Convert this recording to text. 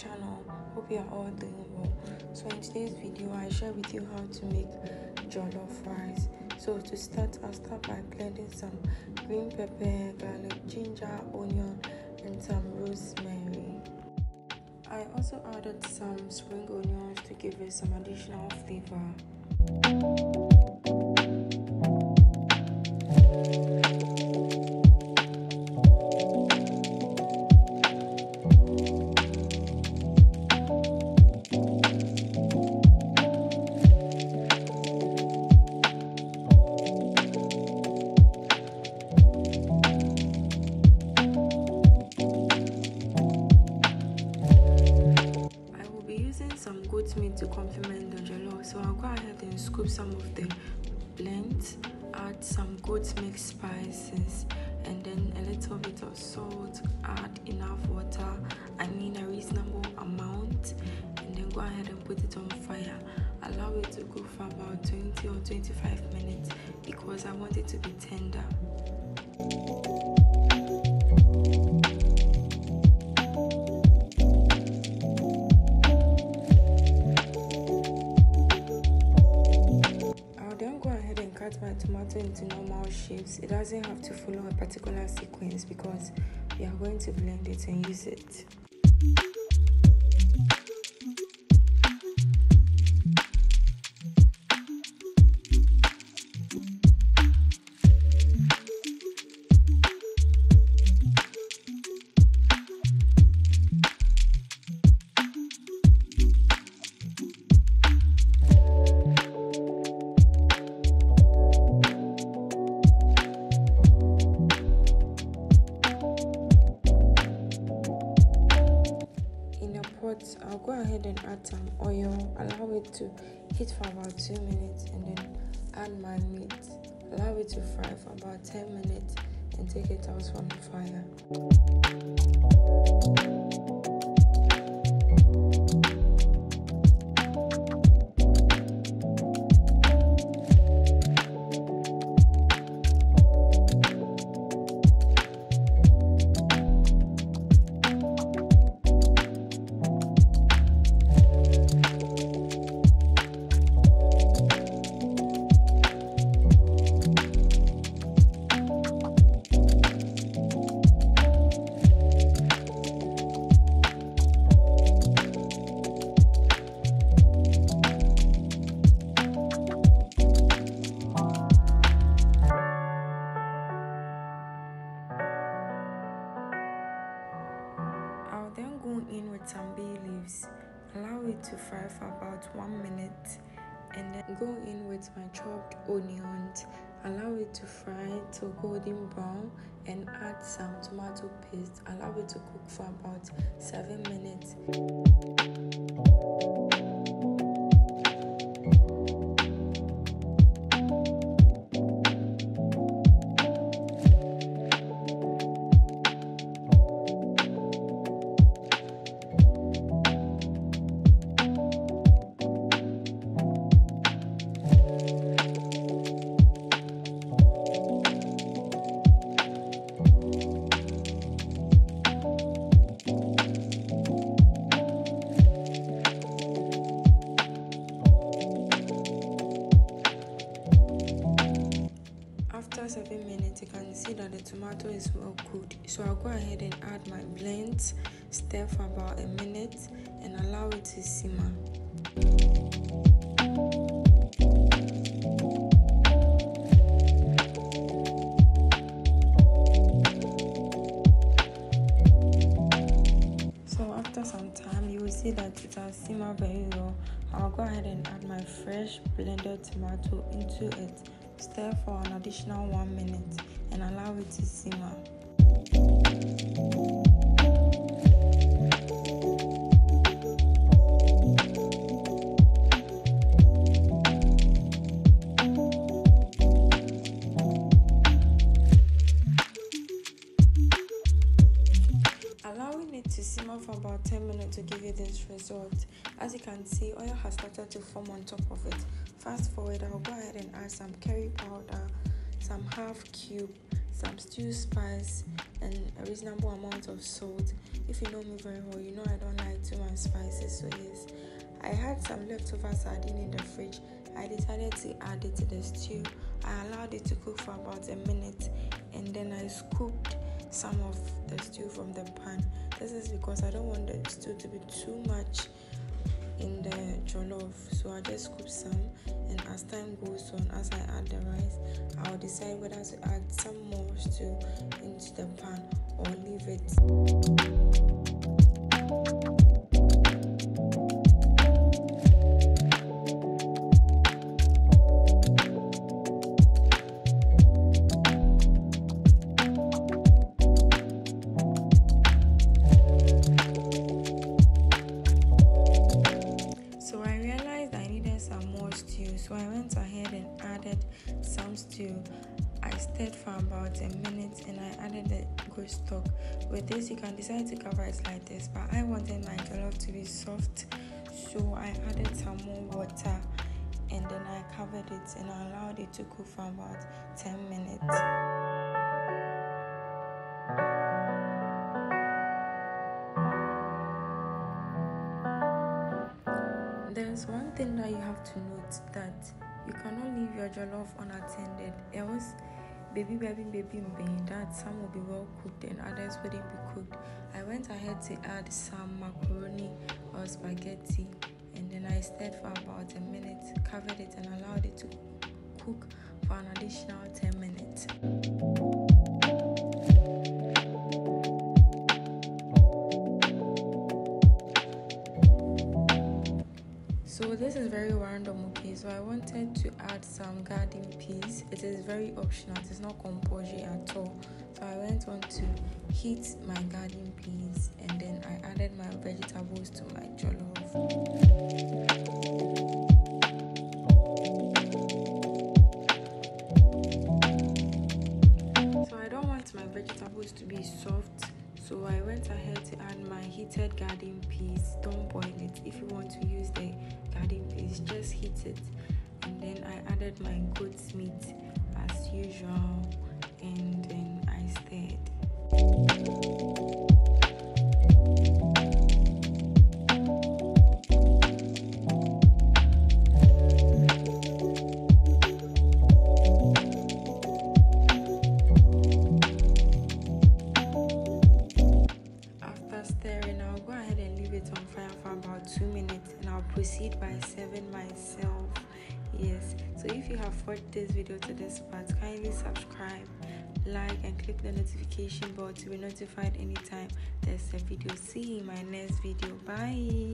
channel. Hope you are all doing well. So in today's video I share with you how to make jollof rice. So to start, I'll start by blending some green pepper, garlic, ginger, onion and some rosemary. I also added some spring onions to give it some additional flavor. Some goat meat to complement the jollof, so I'll go ahead and scoop some of the blend, add some goat mix spices and then a little bit of salt, add enough water, a reasonable amount, and then go ahead and put it on fire. Allow it to cook for about 20 or 25 minutes because I want it to be tender. Cut my tomato into normal shapes. It doesn't have to follow a particular sequence because we are going to blend it and use it. I'll go ahead and add some oil, allow it to heat for about 2 minutes and then add my meat, allow it to fry for about 10 minutes and take it out from the fire. Then go in with some bay leaves, allow it to fry for about 1 minute and then go in with my chopped onions, allow it to fry till golden brown and add some tomato paste, allow it to cook for about 7 minutes. After 7 minutes, you can see that the tomato is well cooked. So I'll go ahead and add my blend, stir for about a minute and allow it to simmer. So after some time, you will see that it has simmered very well. I'll go ahead and add my fresh blended tomato into it. Stir for an additional 1 minute and allow it to simmer. Allowing it to simmer for about 10 minutes to give you this result. As you can see, oil has started to form on top of it. Fast forward, I'll go ahead and add some curry powder, some half cube, some stew spice, and a reasonable amount of salt. If you know me very well, you know I don't like too much spices. So yes, I had some leftover sardine in the fridge. I decided to add it to the stew. I allowed it to cook for about a minute, and then I scooped some of the stew from the pan. This is because I don't want the stew to be too much in the jollof, so I just scoop some, and as time goes on, as I add the rice, I'll decide whether to add some more stew into the pan or leave it. So I went ahead and added some stew. I stirred for about a minute, and I added the goat stock. With this, you can decide to cover it like this, but I wanted my jollof to be soft, so I added some more water, and then I covered it and I allowed it to cook for about 10 minutes. There's one thing that you have to note, that you cannot leave your jollof unattended, else baby, that some will be well cooked and others wouldn't be cooked. I went ahead to add some macaroni or spaghetti, and then I stirred for about a minute, covered it and allowed it to cook for an additional 10 minutes. So this is very random, okay? So I wanted to add some garden peas. It is very optional. It is not compulsory at all. So I went on to heat my garden peas, and then I added my vegetables to my jollof. So I don't want my vegetables to be soft, so I went ahead to add my heated garden peas. Don't boil it. If you want to use the garden peas, just heat it. And then I added my goat's meat as usual, and then I stirred. I'll go ahead and leave it on fire for about 2 minutes, and I'll proceed by serving myself. Yes, so if you have watched this video to this part, kindly subscribe, like, and click the notification bell to be notified anytime there's a video. See you in my next video. Bye.